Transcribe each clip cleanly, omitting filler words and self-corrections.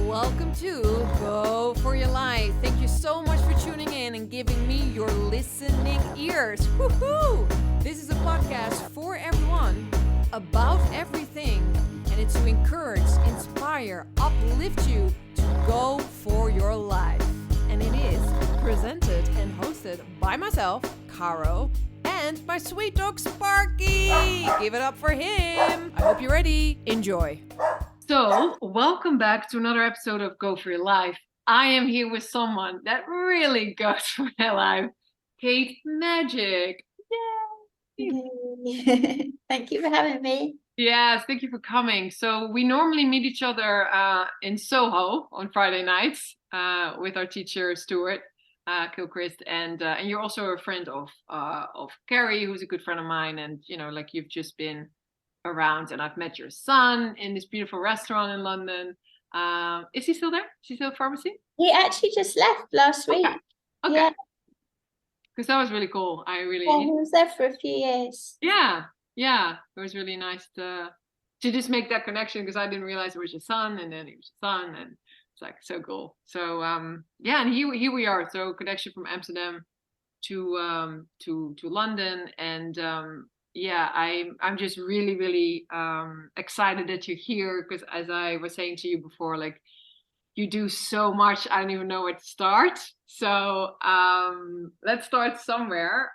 welcome to Go For Your Life. Thank you so much for tuning in and giving me your listening ears. Woohoo! This is a podcast for everyone, about everything, and it's to encourage, inspire, uplift you to go for your life. And it is presented and hosted by myself, Caro, and my sweet dog, Sparky. Give it up for him. I hope you're ready. Enjoy. So, welcome back to another episode of Go For Your Life. I am here with someone that really goes for their life, Kate Magic. Yay! Thank you for having me. Yes, thank you for coming. So we normally meet each other in Soho on Friday nights with our teacher Stuart Kilchrist, and you're also a friend of Carrie, who's a good friend of mine, and like you've just been around, and I've met your son in this beautiful restaurant in London. Is he still there? Is he still at pharmacy? He actually just left last week. Okay. Yeah. Because that was really cool. He was there for a few years. Yeah. It was really nice to just make that connection, because I didn't realize it was your son, and then he was your son, and it's like so cool. So and here we are. So connection from Amsterdam to London, and I'm just really excited that you're here, because as I was saying to you before, like, you do so much, I don't even know where to start. So let's start somewhere.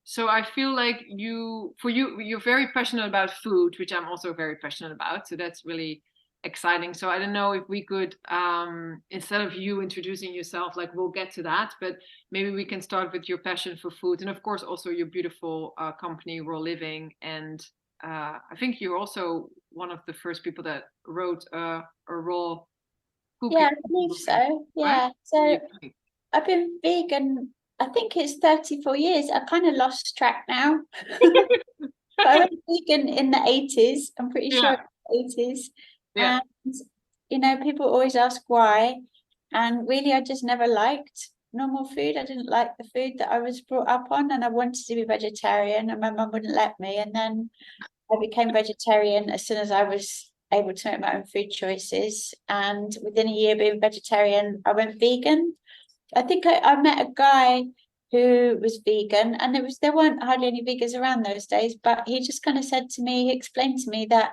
So I feel like you're very passionate about food, which I'm also very passionate about. So that's really exciting. So I don't know if we could, instead of you introducing yourself, like, we'll get to that, but maybe we can start with your passion for food, and of course also your beautiful company, Raw Living. And I think you're also one of the first people that wrote a raw cooking. Yeah, I believe so. Yeah. Right? So I've been vegan, I think it's 34 years. I kind of lost track now. But I went vegan in the 80s. I'm pretty sure in the 80s. Yeah. And, people always ask why. And really, I just never liked normal food. I didn't like the food that I was brought up on, and I wanted to be vegetarian, and my mum wouldn't let me. And then I became vegetarian as soon as I was able to make my own food choices. And within a year being vegetarian, I went vegan. I think I met a guy who was vegan, and there weren't hardly any vegans around those days, but he just kind of said to me, he explained to me that,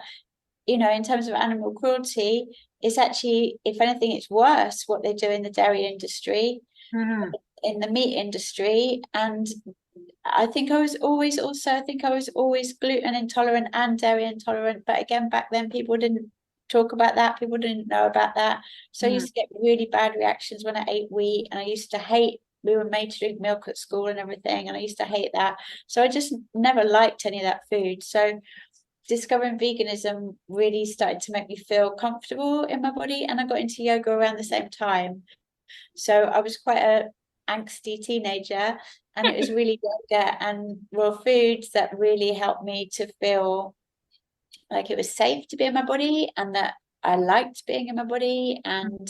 in terms of animal cruelty, it's actually, if anything, it's worse what they do in the dairy industry, in the meat industry. And I think I was always gluten intolerant and dairy intolerant. But again, back then people didn't talk about that. People didn't know about that. So I used to get really bad reactions when I ate wheat, and I used to hate, we were made to drink milk at school and everything, and I used to hate that. So I just never liked any of that food. So discovering veganism really started to make me feel comfortable in my body, and I got into yoga around the same time. So I was quite a angsty teenager, and it was really yoga and raw foods that really helped me to feel like it was safe to be in my body, and that I liked being in my body. And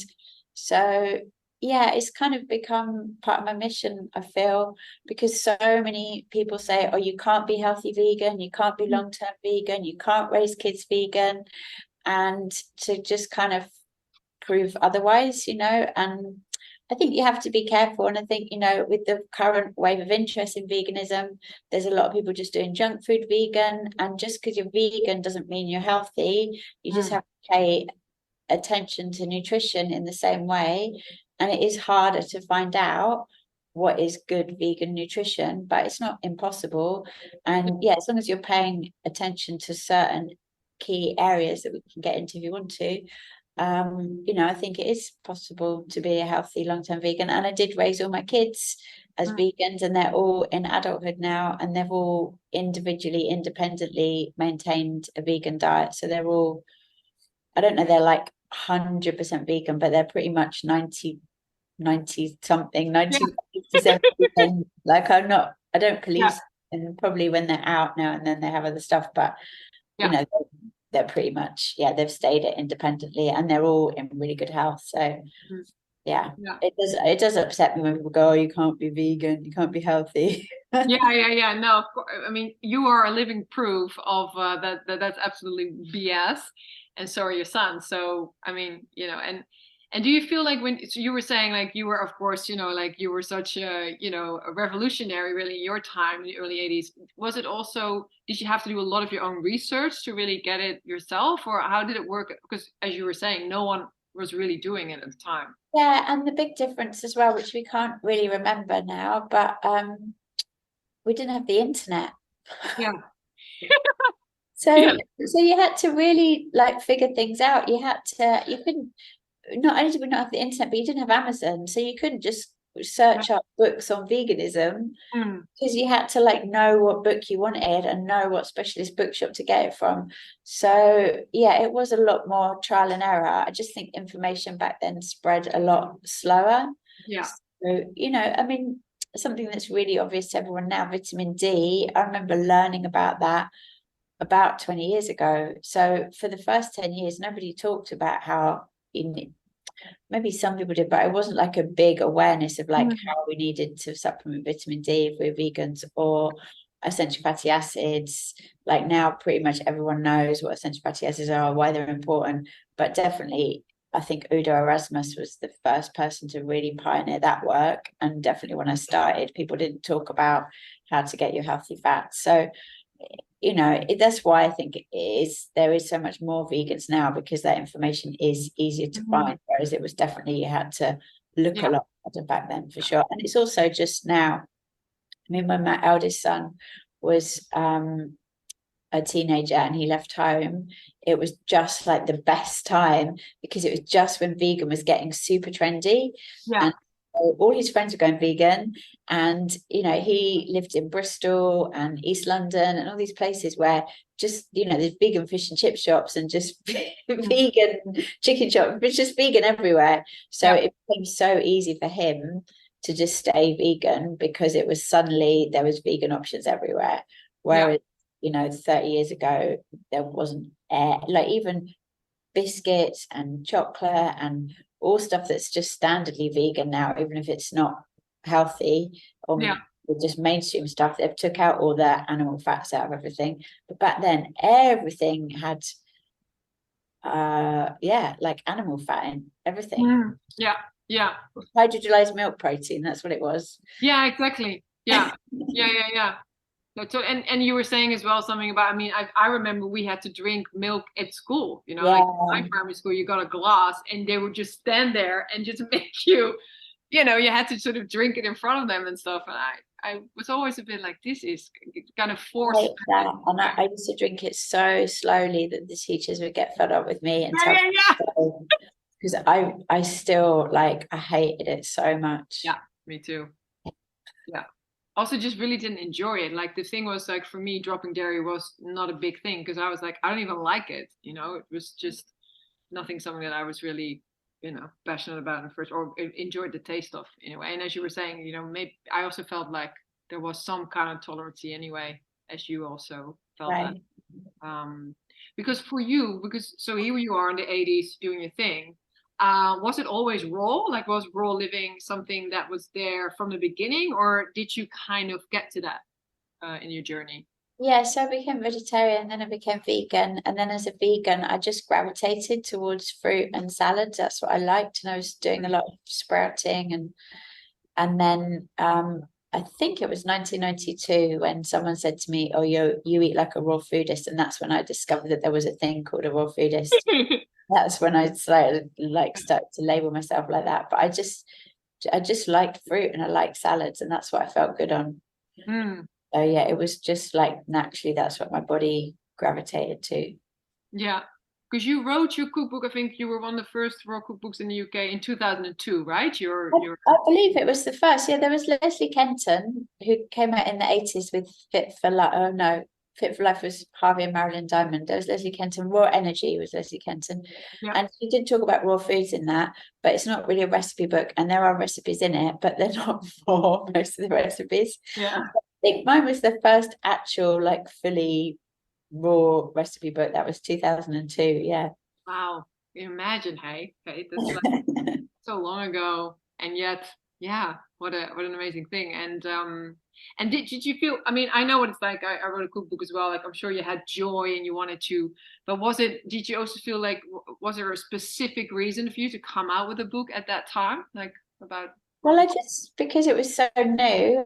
so it's kind of become part of my mission, I feel, because so many people say, oh, you can't be healthy vegan, you can't be long-term vegan, you can't raise kids vegan, and to just kind of prove otherwise, and I think you have to be careful. And I think, with the current wave of interest in veganism, there's a lot of people just doing junk food vegan, and just because you're vegan doesn't mean you're healthy. You just have to pay attention to nutrition in the same way. And it is harder to find out what is good vegan nutrition, but it's not impossible. And as long as you're paying attention to certain key areas that we can get into if you want to, I think it is possible to be a healthy long-term vegan. And I did raise all my kids as vegans, and they're all in adulthood now, and they've all individually, independently maintained a vegan diet. So they're all, I don't know, they're like 100% vegan, but they're pretty much 90 something, 90%. Like, I don't police, and probably when they're out now and then they have other stuff, but they're pretty much, they've stayed it independently, and they're all in really good health. So Yeah, it does upset me when people go, oh, you can't be vegan, you can't be healthy. Yeah. No, of course. I mean, you are a living proof of that's absolutely BS, and so are your sons. So, I mean, and do you feel like when so you were saying like you were, of course, like you were such a revolutionary really in your time in the early 80s. Was it also, did you have to do a lot of your own research to really get it yourself, or how did it work? Because as you were saying, no one was really doing it at the time. Yeah, and the big difference as well, which we can't really remember now, but we didn't have the internet. Yeah. So Yeah. so you had to really like figure things out. You couldn't, not only did we not have the internet, but you didn't have Amazon. So you couldn't just search up books on veganism, Mm. because you had to like know what book you wanted and know what specialist bookshop to get it from. So yeah, it was a lot more trial and error. I just think information back then spread a lot slower. Yeah. So, I mean, something that's really obvious to everyone now, vitamin D, I remember learning about that about 20 years ago. So for the first 10 years, nobody talked about how maybe some people did, but it wasn't like a big awareness of like how we needed to supplement vitamin D if we're vegans, or essential fatty acids. Like now, pretty much everyone knows what essential fatty acids are, why they're important. But definitely, I think Udo Erasmus was the first person to really pioneer that work. And definitely when I started, people didn't talk about how to get your healthy fats. So that's why I think there is so much more vegans now, because that information is easier to find, whereas it was definitely, you had to look a lot harder back then for sure. And it's also just now, I mean, when my eldest son was a teenager and he left home, it was just like the best time, because it was just when vegan was getting super trendy. Yeah. And all his friends were going vegan, and he lived in Bristol and East London and all these places where just there's vegan fish and chip shops and just vegan chicken shops, but just vegan everywhere. So it became so easy for him to just stay vegan, because it was suddenly there was vegan options everywhere. Whereas 30 years ago there wasn't like even biscuits and chocolate and all stuff that's just standardly vegan now, even if it's not healthy, with just mainstream stuff. They've took out all the animal fats out of everything. But back then everything had like animal fat in everything. Yeah. Hydrolyzed milk protein, that's what it was. Yeah, exactly. Yeah. No, so and you were saying as well something about, I mean, I remember we had to drink milk at school, like in my primary school, you got a glass and they would just stand there and just make you, you had to sort of drink it in front of them and stuff. And I was always a bit like, this is kind of forced. And I used to drink it so slowly that the teachers would get fed up with me and tell me, because I still like, I hated it so much. Yeah, me too. Yeah. Also just really didn't enjoy it. Like the thing was like, for me, dropping dairy was not a big thing, because I was like, I don't even like it. It was just something that I was really, passionate about in first, or enjoyed the taste of anyway. And as you were saying, maybe I also felt like there was some kind of tolerance anyway, as you also felt that. Because for you, so here you are in the 80s doing your thing. Was it always raw? Like, was raw living something that was there from the beginning, or did you kind of get to that in your journey? Yeah, so I became vegetarian, then I became vegan, and then as a vegan, I just gravitated towards fruit and salads. That's what I liked, and I was doing a lot of sprouting, and then I think it was 1992 when someone said to me, "Oh, you eat like a raw foodist," and that's when I discovered that there was a thing called a raw foodist. That's when I started to label myself like that. But I just liked fruit and I liked salads, and that's what I felt good on. So yeah, it was just like naturally that's what my body gravitated to. Yeah, because you wrote your cookbook. I think you were one of the first raw cookbooks in the UK in 2002, right? I believe it was the first. Yeah, there was Leslie Kenton who came out in the 80s with Fit for Life. Oh no, Fit for Life was Harvey and Marilyn Diamond. There was Leslie Kenton. Raw Energy was Leslie Kenton. And she did talk about raw foods in that, but it's not really a recipe book. And there are recipes in it, but they're not for most of the recipes. Yeah. I think mine was the first actual like fully raw recipe book. That was 2002. Yeah. Wow. Imagine, hey, that's like so long ago, and yet, yeah, what an amazing thing. And did you feel, I mean, I know what it's like. I wrote a cookbook as well. Like, I'm sure you had joy and you wanted to, but did you also feel like, was there a specific reason for you to come out with a book at that time? Like about, Well, because it was so new,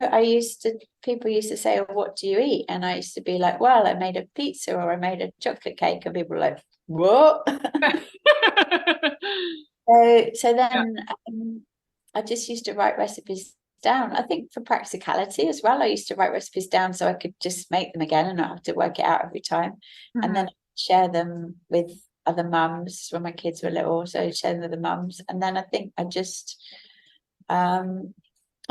people used to say, oh, what do you eat? And I used to be like, well, I made a pizza or I made a chocolate cake. And people were like, what? So then I just used to write recipes down. I think for practicality as well, I used to write recipes down so I could just make them again and not have to work it out every time. Mm-hmm. And then share them with other mums when my kids were little. So share them with the mums. And then I think I just, I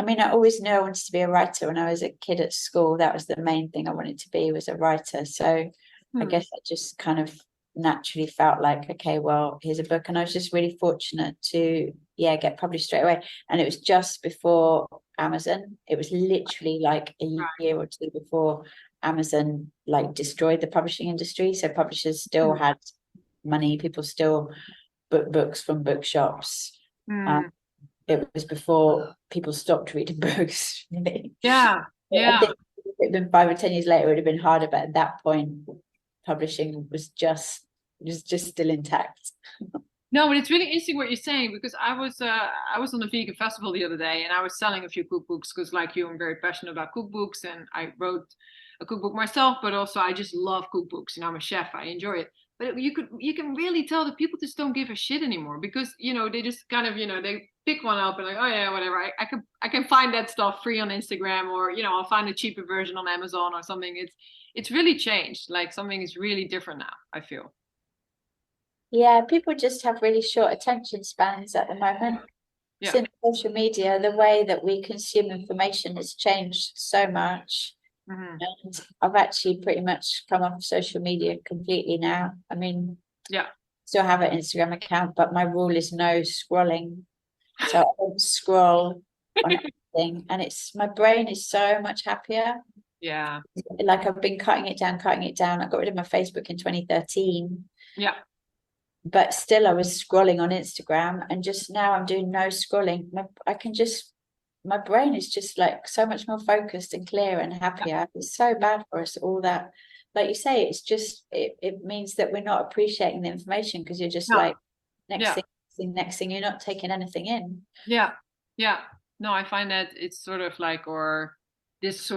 mean, I always knew I wanted to be a writer when I was a kid at school. That was the main thing I wanted to be, was a writer. So I guess I just kind of naturally felt like, okay, well, here's a book. And I was just really fortunate to get published straight away. And it was just before Amazon. It was literally like a year or two before Amazon like destroyed the publishing industry. So publishers still had money, people still book books from bookshops. It was before people stopped reading books. Really. Yeah. I think if it had been 5 or 10 years later, it would have been harder, but at that point publishing was just still intact. No, but it's really interesting what you're saying, because I was on a vegan festival the other day, and I was selling a few cookbooks because, like you, I'm very passionate about cookbooks, and I wrote a cookbook myself, but also I just love cookbooks. You know, I'm a chef, I enjoy it. But you can really tell that people just don't give a shit anymore, because they just kind of they pick one up and like, oh yeah, whatever. I can find that stuff free on Instagram, or I'll find a cheaper version on Amazon or something. It's really changed. Like, something is really different now, I feel. Yeah, people just have really short attention spans at the moment. Yeah. Since social media, the way that we consume information has changed so much. And I've actually pretty much come off social media completely now. I mean, still have an Instagram account, but my rule is no scrolling. So I don't scroll on anything, and my brain is so much happier. Yeah. Like, I've been cutting it down. I got rid of my Facebook in 2013. Yeah. But still I was scrolling on Instagram, and just now I'm doing no scrolling. My brain is just like so much more focused and clear and happier. It's so bad for us, all that. Like you say, it's just it means that we're not appreciating the information, because you're just like next thing, you're not taking anything in. Yeah. No, I find that it's sort of like, or this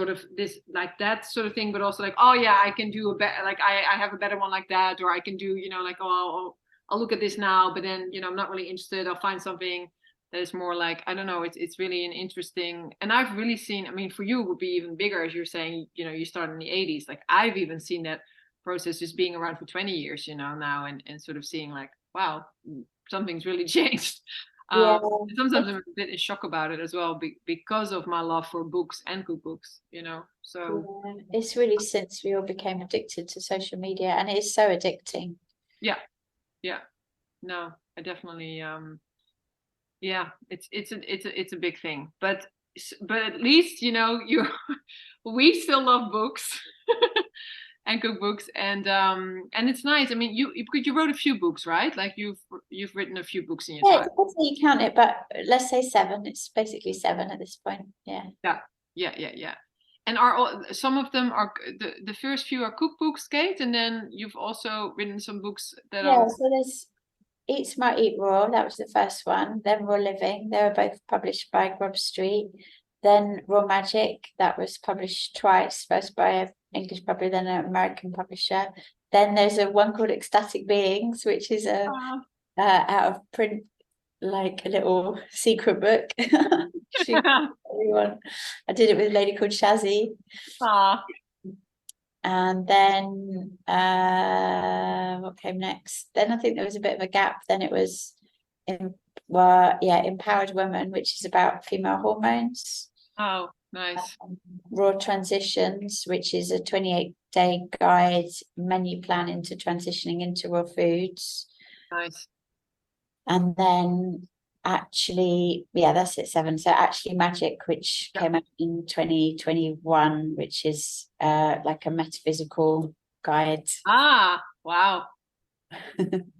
like that sort of thing, but also like, oh yeah, I can do a better, like I have a better one like that, or I can do, like, oh, I'll look at this now, but then I'm not really interested. I'll find something that is more like, I don't know, it's really an interesting, and I've really seen, I mean, for you it would be even bigger, as you're saying, you started in the 80s. Like, I've even seen that process just being around for 20 years, now, and sort of seeing like, wow, something's really changed. Sometimes I'm a bit in shock about it as well, because of my love for books and cookbooks, so it's really since we all became addicted to social media, and it is so addicting. Yeah, no, I definitely, it's a big thing, but at least we still love books and cookbooks, and it's nice. I mean, you wrote a few books, right? Like, you've written a few books in your time. It depends how you count it, but let's say 7. It's basically 7 at this point. Yeah. And are some of them are the first few are cookbooks, Kate, and then you've also written some books that are. So there's Eat Smart, Eat Raw. That was the first one. Then Raw Living. They were both published by Grub Street. Then Raw Magic. That was published twice, first by an English publisher, then an American publisher. Then there's one called Ecstatic Beings, which is a out of print, like a little secret book. Everyone. I did it with a lady called Shazzy. And then what came next? Then I think there was a bit of a gap. Then it was Empowered Woman, which is about female hormones. Oh, nice. Raw Transitions, which is a 28-day guide menu plan into transitioning into raw foods. Nice. And then that's it, 7. So Actually Magic, which came out in 2021, which is like a metaphysical guide. Wow.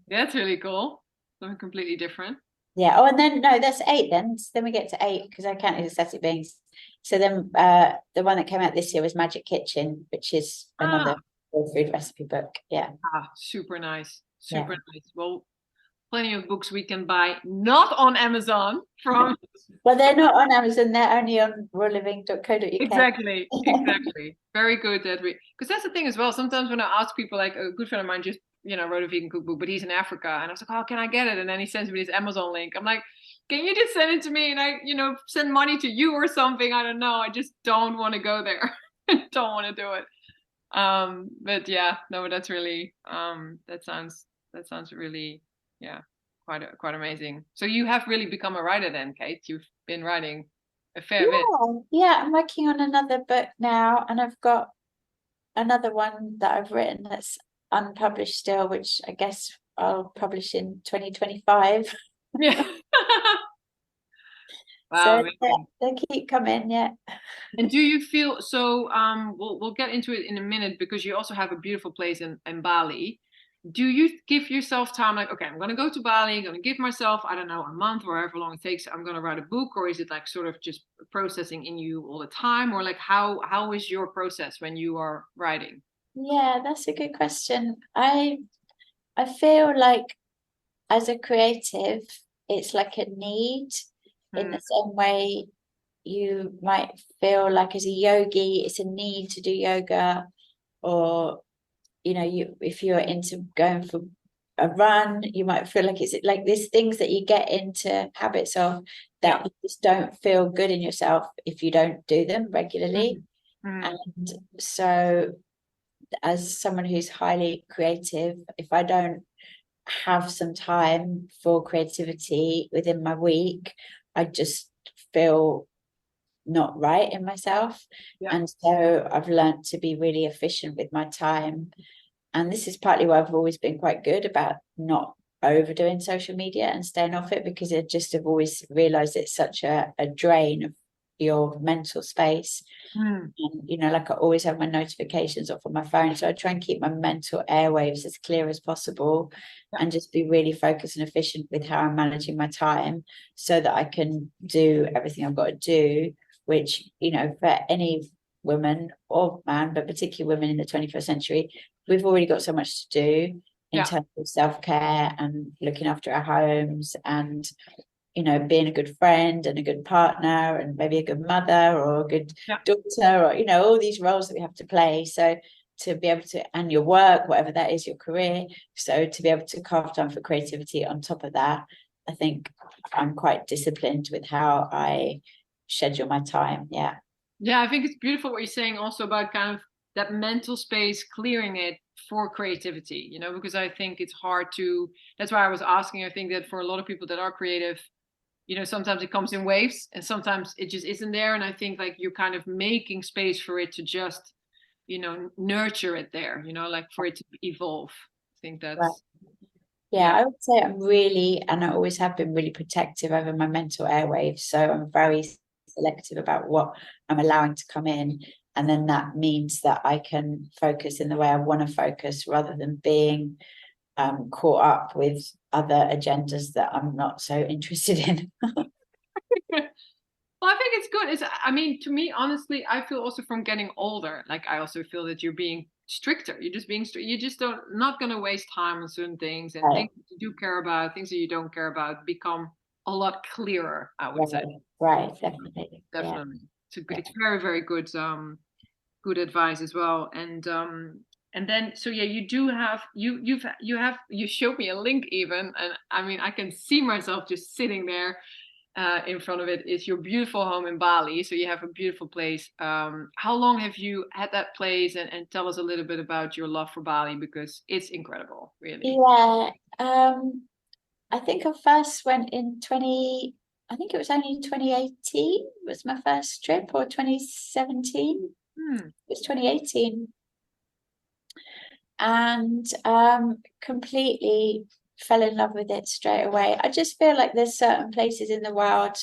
That's really cool. Something completely different. Yeah. Oh, and then no, that's 8 then. So then we get to 8 because I counted aesthetic beings. So then the one that came out this year was Magic Kitchen, which is another food recipe book. Yeah. Super nice. Yeah. Super nice. Well, plenty of books we can buy, not on Amazon from. Well, they're not on Amazon, they're only on rawliving.co.uk. Exactly. Very good that we, because that's the thing as well. Sometimes when I ask people, like a good friend of mine just, wrote a vegan cookbook, but he's in Africa. And I was like, oh, can I get it? And then he sends me this Amazon link. I'm like, can you just send it to me and I, send money to you or something? I don't know. I just don't want to go there. Don't want to do it. But yeah, no, that's really, that sounds really, yeah, quite amazing. So you have really become a writer then, Kate. You've been writing a fair bit. Yeah, I'm working on another book now, and I've got another one that I've written that's unpublished still, which I guess I'll publish in 2025. Yeah. So Wow. they keep coming, yeah. And do you feel so? We'll get into it in a minute because you also have a beautiful place in Bali. Do you give yourself time, like, okay, I'm gonna go to Bali, I'm gonna give myself, I don't know, a month or however long it takes, I'm gonna write a book, or is it like sort of just processing in you all the time, or like how is your process when you are writing? Yeah, that's a good question. I feel like as a creative, it's like a need in the same way you might feel like as a yogi, it's a need to do yoga, or if you're into going for a run, you might feel like it's like these things that you get into habits of that you just don't feel good in yourself if you don't do them regularly. And so as someone who's highly creative, if I don't have some time for creativity within my week, I just feel not right in myself. And so I've learned to be really efficient with my time. And this is partly why I've always been quite good about not overdoing social media and staying off it, because I just have always realized it's such a drain of your mental space. And, like I always have my notifications off on my phone. So I try and keep my mental airwaves as clear as possible and just be really focused and efficient with how I'm managing my time so that I can do everything I've got to do, which, for any woman or man, but particularly women in the 21st century, we've already got so much to do in terms of self-care and looking after our homes and being a good friend and a good partner and maybe a good mother or a good daughter, or all these roles that we have to play. So to be able to, and your work, whatever that is, your career, so to be able to carve time for creativity on top of that, I think I'm quite disciplined with how I schedule my time. Yeah, I think it's beautiful what you're saying also about kind of that mental space, clearing it for creativity, because I think it's hard to, that's why I was asking. I think that for a lot of people that are creative, sometimes it comes in waves and sometimes it just isn't there. And I think like you're kind of making space for it to just, nurture it there, like for it to evolve. I think that's, right. Yeah, I would say I'm really, and I always have been really protective over my mental airwaves. So I'm very selective about what I'm allowing to come in. And then that means that I can focus in the way I want to focus rather than being caught up with other agendas that I'm not so interested in. Well, I think it's good. I mean, to me, honestly, I feel also from getting older, like I also feel that you're being stricter. You're just being strict. You just not going to waste time on certain things, and things that you do care about, things that you don't care about become a lot clearer, I would say. Right, definitely. Definitely. It's very, very good, good advice as well. And then, so yeah, you do have, you showed me a link even, and I mean, I can see myself just sitting there in front of it. Is your beautiful home in Bali. So you have a beautiful place. How long have you had that place? And tell us a little bit about your love for Bali, because it's incredible, really. Yeah. I think I first went in I think it was only 2018 was my first trip, or 2017. It was 2018. And completely fell in love with it straight away. I just feel like there's certain places in the world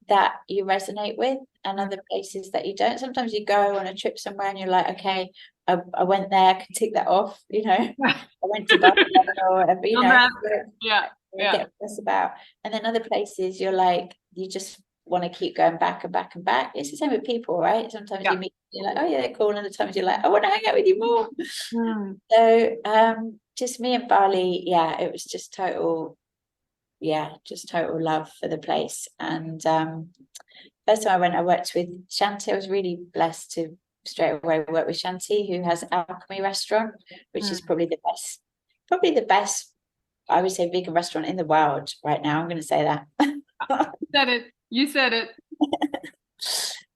that you resonate with and other places that you don't. Sometimes you go on a trip somewhere and you're like, okay, I went there, I can tick that off, I went to Bali or whatever, Yeah. get obsessed about. And then other places you're like, you just want to keep going back and back and back. It's the same with people, right? Sometimes you meet, you're like, oh yeah, they're cool, and other times you're like, I want to hang out with you more. So just me and Bali, it was just total love for the place. And first time I went, I worked with Shanti. I was really blessed to straight away work with Shanti, who has Alchemy Restaurant, which is probably the best, I would say, vegan restaurant in the world right now. I'm going to say that. You said it.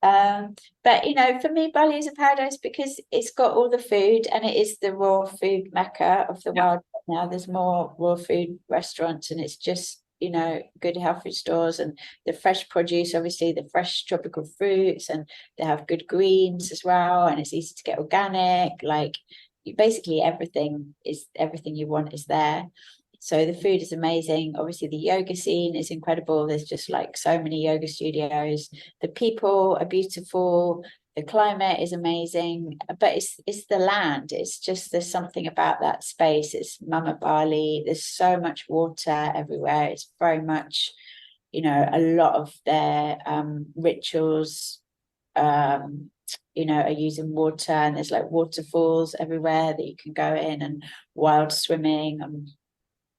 But you know, for me, Bali is a paradise because it's got all the food, and it is the raw food mecca of the world now. There's more raw food restaurants, and it's just, you know, good health food stores, and the fresh produce, obviously the fresh tropical fruits, and they have good greens as well, and it's easy to get organic. Like basically everything you want is there. So the food is amazing. Obviously the yoga scene is incredible. There's just like so many yoga studios. The people are beautiful. The climate is amazing, but it's the land. It's just, there's something about that space. It's Mama Bali. There's so much water everywhere. It's very much, you know, a lot of their rituals, you know, are using water, and there's like waterfalls everywhere that you can go in, and wild swimming.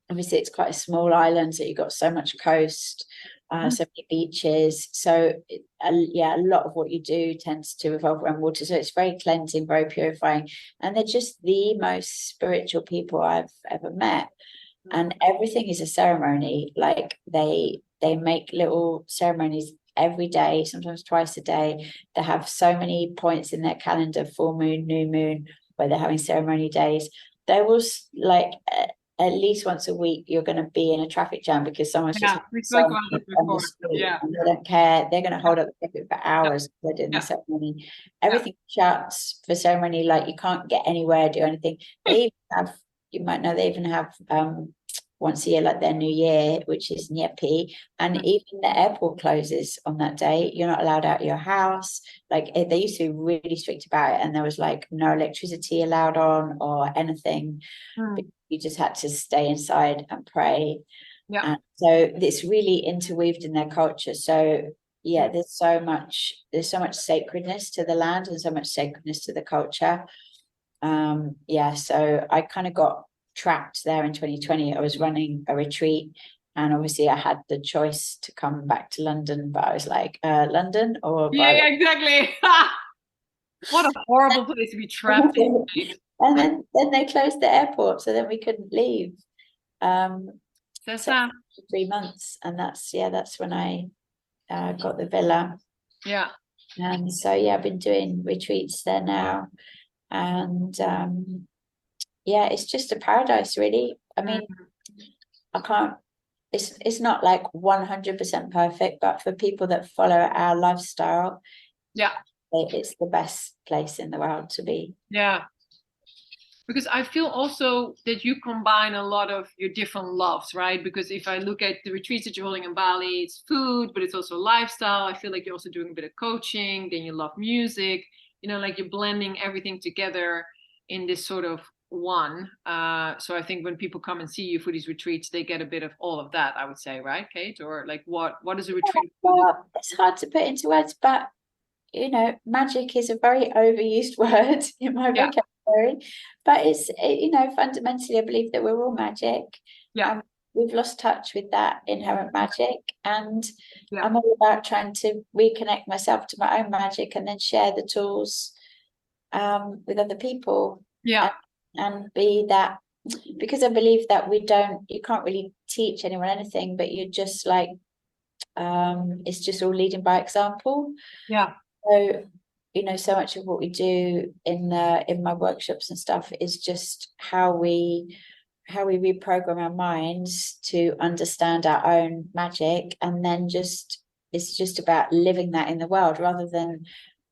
Obviously it's quite a small island, so you've got so much coast, so many beaches. So a lot of what you do tends to revolve around water. So it's very cleansing, very purifying, and they're just the most spiritual people I've ever met. And everything is a ceremony. Like they make little ceremonies every day, sometimes twice a day. They have so many points in their calendar, full moon, new moon, where they're having ceremony days. There was like at least once a week you're going to be in a traffic jam because someone's just we spoke about it before. And they don't care. They're going to hold up the traffic for hours. They're doing the ceremony. Everything shuts for ceremony. Like you can't get anywhere, do anything. They even have, you might know, they even have once a year, like their New Year, which is Nyepi, and even the airport closes on that day. You're not allowed out of your house. Like they used to be really strict about it, and there was like no electricity allowed on or anything. You just had to stay inside and pray. And so it's really interweaved in their culture. So there's so much sacredness to the land and so much sacredness to the culture. So I kind of got trapped there in 2020. I was running a retreat, and obviously I had the choice to come back to London, but I was like, London or Bali? Yeah, exactly. What a horrible place to be trapped in. And then they closed the airport, so then we couldn't leave. So 3 months, and that's when I got the villa. And so I've been doing retreats there now, and it's just a paradise, really. I mean, I can't, it's not like 100% perfect, but for people that follow our lifestyle, it's the best place in the world to be. Because I feel also that you combine a lot of your different loves, right? Because if I look at the retreats that you're holding in Bali, it's food, but it's also lifestyle. I feel like you're also doing a bit of coaching, then you love music, you know, like you're blending everything together in this sort of one. So I think when people come and see you for these retreats, they get a bit of all of that, I would say, right, Kate? Or like what is a retreat? Well, it's hard to put into words, but you know, magic is a very overused word in my vocabulary, but it's, you know, fundamentally I believe that we're all magic. We've lost touch with that inherent magic, and I'm all about trying to reconnect myself to my own magic and then share the tools with other people, and be that, because I believe that you can't really teach anyone anything, but you're just like it's just all leading by example. So, you know, so much of what we do in my workshops and stuff is just how we reprogram our minds to understand our own magic, and then it's just about living that in the world, rather than,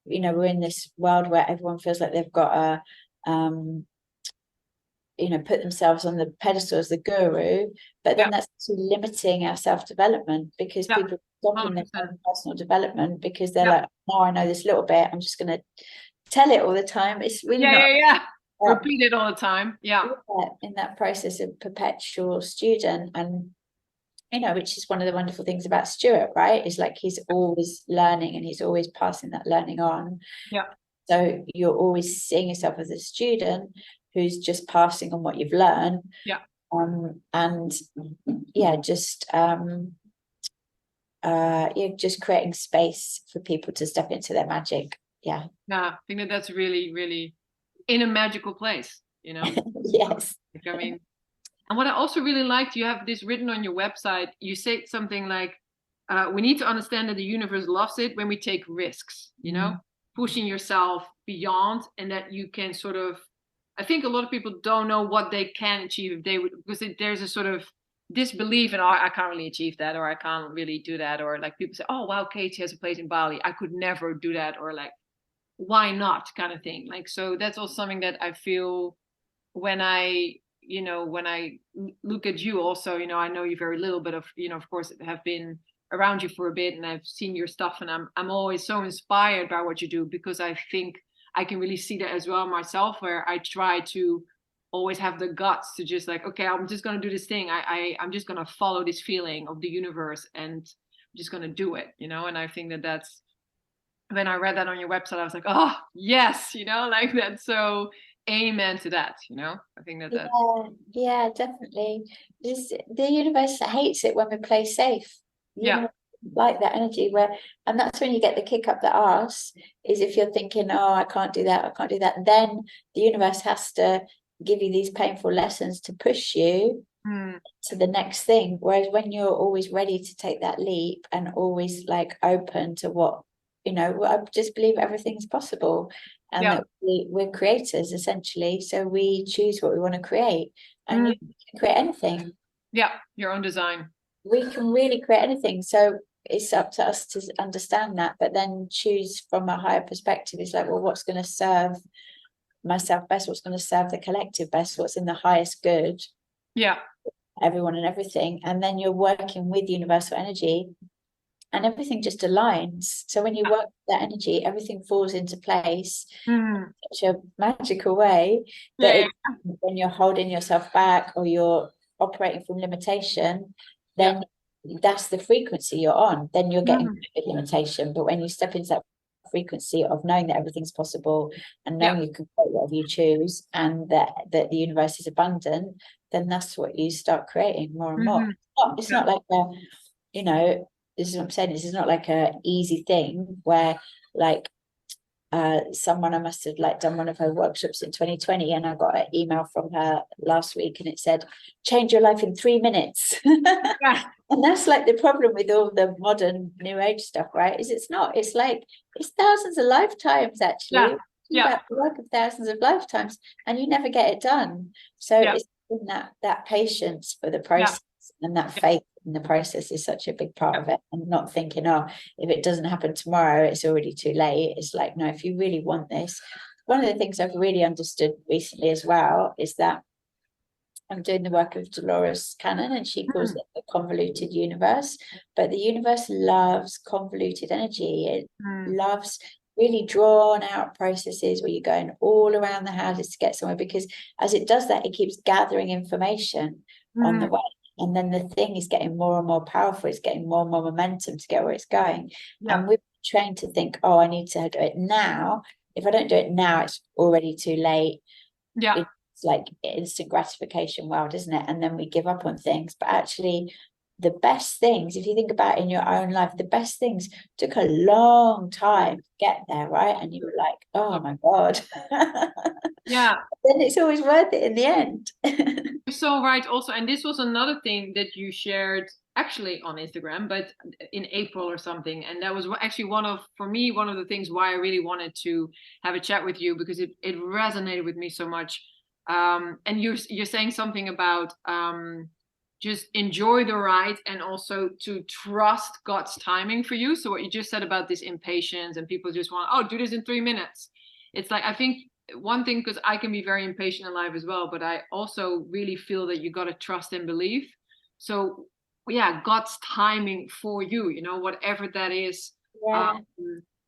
you know, we're in this world where everyone feels like they've got a you know, put themselves on the pedestal as the guru, but then that's limiting our self-development, because people are stopping their own personal development because they're like, oh, I know this little bit, I'm just going to tell it all the time. It's really not repeat it all the time. In that process of perpetual student, and which is one of the wonderful things about Stuart, right? Is like he's always learning and he's always passing that learning on. Yeah. So you're always seeing yourself as a student who's just passing on what you've learned. Yeah. And yeah, you're just creating space for people to step into their magic. Yeah. I think that's really, really in a magical place, you know? Yes. I mean, and what I also really liked, you have this written on your website. You say something like, we need to understand that the universe loves it when we take risks, you know, pushing yourself beyond, and that you can sort of, I think a lot of people don't know what they can achieve if they would, because there's a sort of disbelief in, oh, I can't really achieve that, or I can't really do that. Or like people say, oh, wow, Katie has a place in Bali, I could never do that. Or like, why not, kind of thing. Like, so that's also something that I feel when I look at you also, you know, I know you very little, but of course have been around you for a bit, and I've seen your stuff, and I'm always so inspired by what you do, because I think I can really see that as well myself, where I try to always have the guts to just like, okay, I'm just going to do this thing. I'm just going to follow this feeling of the universe, and I'm just going to do it, you know? And I think that's, when I read that on your website, I was like, oh, yes, you know, like that's so amen to that, you know? I think that yeah, definitely. The universe hates it when we play safe. Yeah. Like that energy and that's when you get the kick up the arse, is if you're thinking, oh, I can't do that, then the universe has to give you these painful lessons to push you to the next thing. Whereas when you're always ready to take that leap and always like open to what, you know, I just believe everything's possible, and that we're creators essentially. So we choose what we want to create, and you can create anything. Yeah, your own design. We can really create anything. So it's up to us to understand that, but then choose from a higher perspective. It's like, well, what's going to serve myself best? What's going to serve the collective best? What's in the highest good? Yeah. Everyone and everything. And then you're working with universal energy, and everything just aligns. So when you work with that energy, everything falls into place in such a magical way that when you're holding yourself back or you're operating from limitation, then that's the frequency you're on. Then you're getting limitation. But when you step into that frequency of knowing that everything's possible, and knowing you can create whatever you choose, and that the universe is abundant, then that's what you start creating more and more. It's not like a, you know, this is what I'm saying, this is not like a easy thing where like someone, I must have like done one of her workshops in 2020, and I got an email from her last week, and it said, change your life in 3 minutes. And that's like the problem with all the modern new age stuff, right? Is it's not, it's like, it's thousands of lifetimes actually. About the work of thousands of lifetimes, and you never get it done. So it's in that patience for the process, and that faith in the process is such a big part of it. And not thinking, oh, if it doesn't happen tomorrow, it's already too late. It's like, no, if you really want this. One of the things I've really understood recently as well is that I'm doing the work of Dolores Cannon, and she calls it the convoluted universe. But the universe loves convoluted energy. It loves really drawn out processes where you're going all around the houses to get somewhere, because as it does that, it keeps gathering information on the way. And then the thing is getting more and more powerful. It's getting more and more momentum to get where it's going. And we're trained to think, oh, I need to do it now. If I don't do it now, it's already too late. It's like instant gratification world, isn't it? And then we give up on things. But actually, the best things, if you think about it in your own life, the best things took a long time to get there, right? And you were like, oh my God. Then it's always worth it in the end. You're so right also. And this was another thing that you shared actually on Instagram, but in April or something. And that was actually for me, one of the things why I really wanted to have a chat with you, because it resonated with me so much. And you're saying something about just enjoy the ride, and also to trust God's timing for you. So what you just said about this impatience, and people just want, oh, do this in 3 minutes. It's like, I think one thing, because I can be very impatient in life as well, but I also really feel that you got to trust and believe. So God's timing for you, you know, whatever that is. I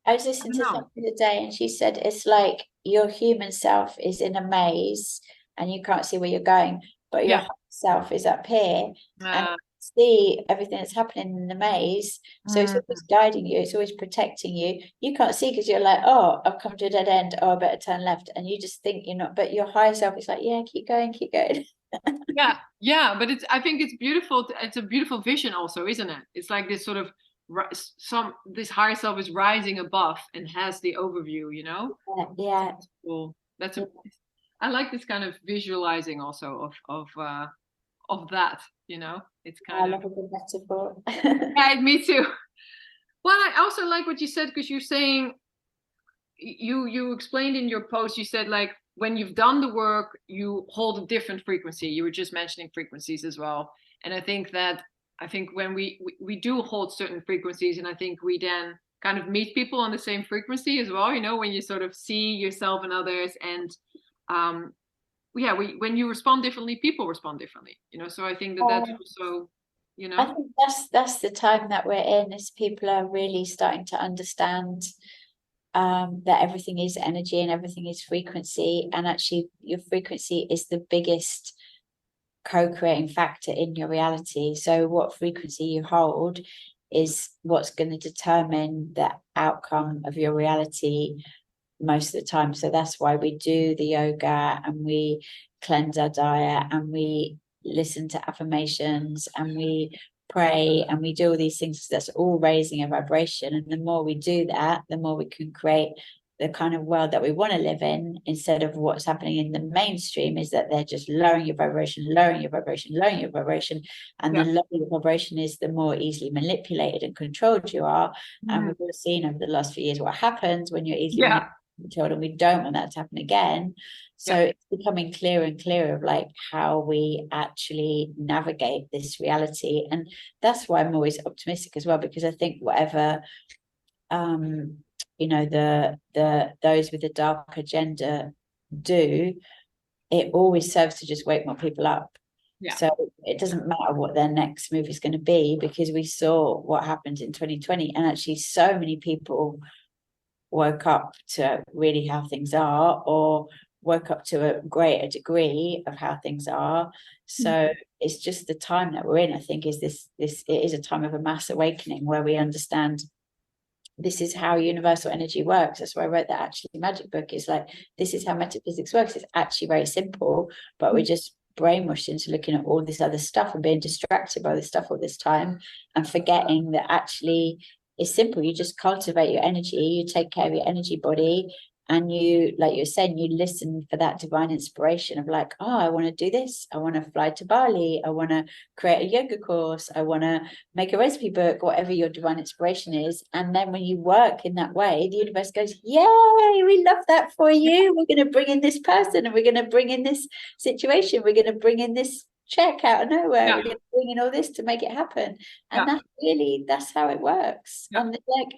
was listening to something today, and she said it's like your human self is in a maze and you can't see where you're going, but your self is up here, and see everything that's happening in the maze. So it's always guiding you, it's always protecting you. You can't see because you're like, oh, I've come to a dead end, oh, I better turn left. And you just think you're not, but your higher self is like, yeah, keep going, keep going. Yeah, but I think it's beautiful. It's a beautiful vision also, isn't it? It's like this sort of this higher self is rising above and has the overview, you know? Yeah. That's cool. I like this kind of visualizing also of that, you know? It's I kind of love a good metaphor. yeah, me too. Well, I also like what you said, because you're saying you explained in your post, you said like when you've done the work, you hold a different frequency. You were just mentioning frequencies as well. And I think when we do hold certain frequencies, and I think we then kind of meet people on the same frequency as well, you know, when you sort of see yourself and others, and yeah, when you respond differently, people respond differently, you know. So I think that's also, you know, I think that's the time that we're in, is people are really starting to understand that everything is energy and everything is frequency, and actually your frequency is the biggest co-creating factor in your reality. So what frequency you hold is what's going to determine the outcome of your reality most of the time. So that's why we do the yoga, and we cleanse our diet, and we listen to affirmations, and we pray, and we do all these things. That's all raising a vibration, and the more we do that, the more we can create the kind of world that we want to live in, instead of what's happening in the mainstream, is that they're just lowering your vibration, lowering your vibration, lowering your vibration. And the lower your vibration is, the more easily manipulated and controlled you are. And we've all seen over the last few years what happens when you're easily controlled, and we don't want that to happen again. So it's becoming clearer and clearer of like how we actually navigate this reality. And that's why I'm always optimistic as well, because I think whatever you know, the those with the dark agenda do, it always serves to just wake more people up. So it doesn't matter what their next move is going to be, because we saw what happened in 2020, and actually so many people woke up to really how things are, or woke up to a greater degree of how things are. So it's just the time that we're in, I think, is this it is a time of a mass awakening, where we understand this is how universal energy works. That's why I wrote that actually magic book, is like, this is how metaphysics works. It's actually very simple, but we're just brainwashed into looking at all this other stuff and being distracted by this stuff all this time, and forgetting that actually it's simple. You just cultivate your energy, you take care of your energy body, and you, like you're saying, you listen for that divine inspiration of like, oh, I want to do this, I want to fly to Bali, I want to create a yoga course, I want to make a recipe book, whatever your divine inspiration is. And then when you work in that way, the universe goes, yay, we love that for you, we're going to bring in this person, and we're going to bring in this situation, we're going to bring in this check out of nowhere, we're going to bring in all this to make it happen. And that's how it works. And like,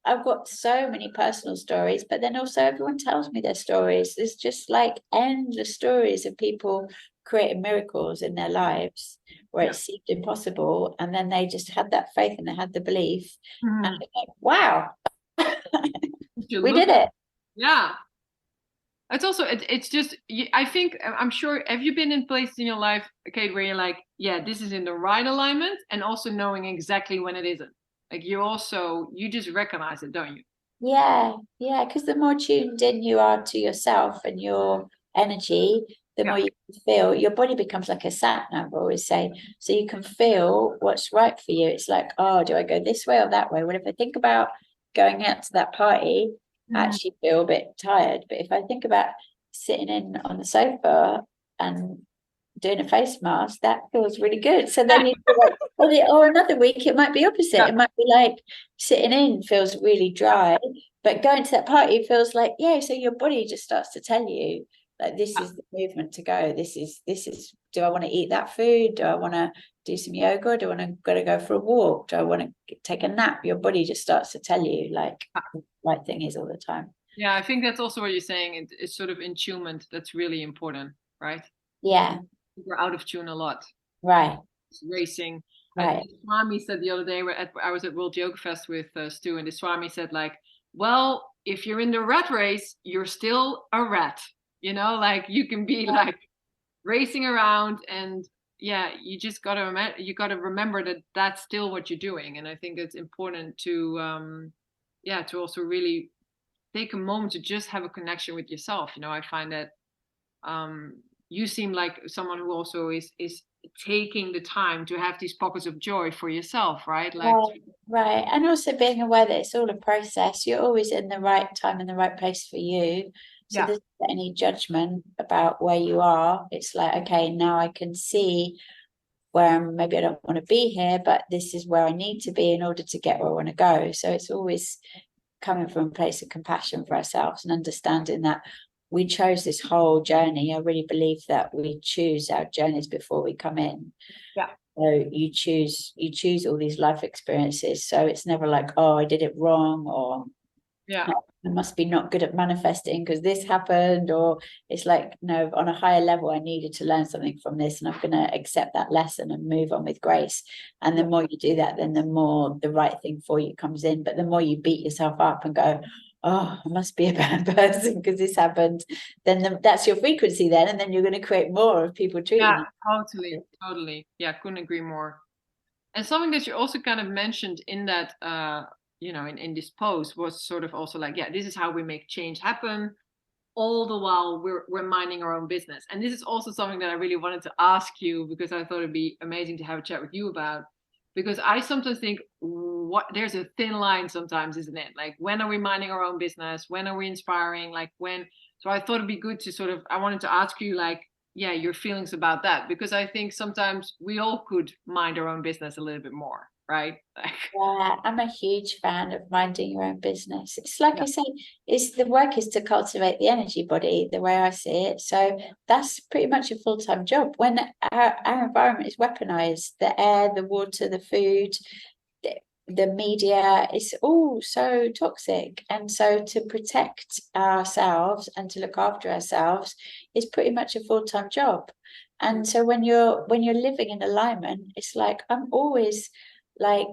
I've got so many personal stories, but then also everyone tells me their stories. There's just like endless stories of people creating miracles in their lives where it seemed impossible, and then they just had that faith and they had the belief, and like, wow, we did it. It's also it's just, I think, I'm sure, have you been in places in your life, Kate, where you're like, yeah, this is in the right alignment, and also knowing exactly when it isn't? Like you just recognize it, don't you? Yeah, because the more tuned in you are to yourself and your energy, the more you can feel. Your body becomes like a sat nav, I always say. So you can feel what's right for you. It's like, oh, do I go this way or that way? Well, if I think about going out to that party, I actually feel a bit tired. But if I think about sitting in on the sofa and doing a face mask, that feels really good. So then you feel like, or another week it might be opposite. It might be like sitting in feels really dry, but going to that party feels like, yeah. So your body just starts to tell you like, this is the movement to go. This is do I want to eat that food? Do I want to do some yoga? Do I want to go for a walk? Do I want to take a nap? Your body just starts to tell you like the right thing is all the time. Yeah, I think that's also what you're saying. It's sort of attunement that's really important, right? Yeah. We're out of tune a lot. Right. It's racing. Right. Swami said the other day, I was at World Yoga Fest with Stu, and the Swami said like, well, if you're in the rat race, you're still a rat. You know, like you can be like racing around and yeah, you just gotta remember that that's still what you're doing. And I think it's important to yeah, to also really take a moment to just have a connection with yourself. You know, I find that you seem like someone who also is taking the time to have these pockets of joy for yourself, right? Like, Right, right. And also being aware that it's all a process. You're always in the right time and the right place for you. So yeah, there's not any judgment about where you are. It's like, okay, now I can see where maybe I don't want to be here, but this is where I need to be in order to get where I want to go. So it's always coming from a place of compassion for ourselves and understanding that we chose this whole journey. I really believe that we choose our journeys before we come in. yeah, So you choose all these life experiences. So it's never like, oh, I did it wrong, or yeah, oh, I must be not good at manifesting because this happened. Or it's like, no, on a higher level, I needed to learn something from this, and I'm going to accept that lesson and move on with grace. And the more you do that, then the more the right thing for you comes in. But the more you beat yourself up and go, oh, I must be a bad person because this happened, then that's your frequency then, and then you're going to create more of people treating yeah, you. totally, totally. Yeah, couldn't agree more. And something that you also kind of mentioned in that, you know, in this post was sort of also like, yeah, this is how we make change happen, all the while we're minding our own business. And this is also something that I really wanted to ask you, because I thought it'd be amazing to have a chat with you about. Because I sometimes think, what, there's a thin line sometimes, isn't it? Like, when are we minding our own business? When are we inspiring? Like, when? So I thought it'd be good to sort of, I wanted to ask you, like, yeah, your feelings about that, because I think sometimes we all could mind our own business a little bit more, right? Like, Yeah, I'm a huge fan of minding your own business. It's like yeah, I say, it's the work is to cultivate the energy body, the way I see it. So that's pretty much a full-time job. When our environment is weaponized, the air, the water, the food, the media, it's all so toxic. And so to protect ourselves and to look after ourselves is pretty much a full-time job. And so when you're living in alignment, it's like I'm always like,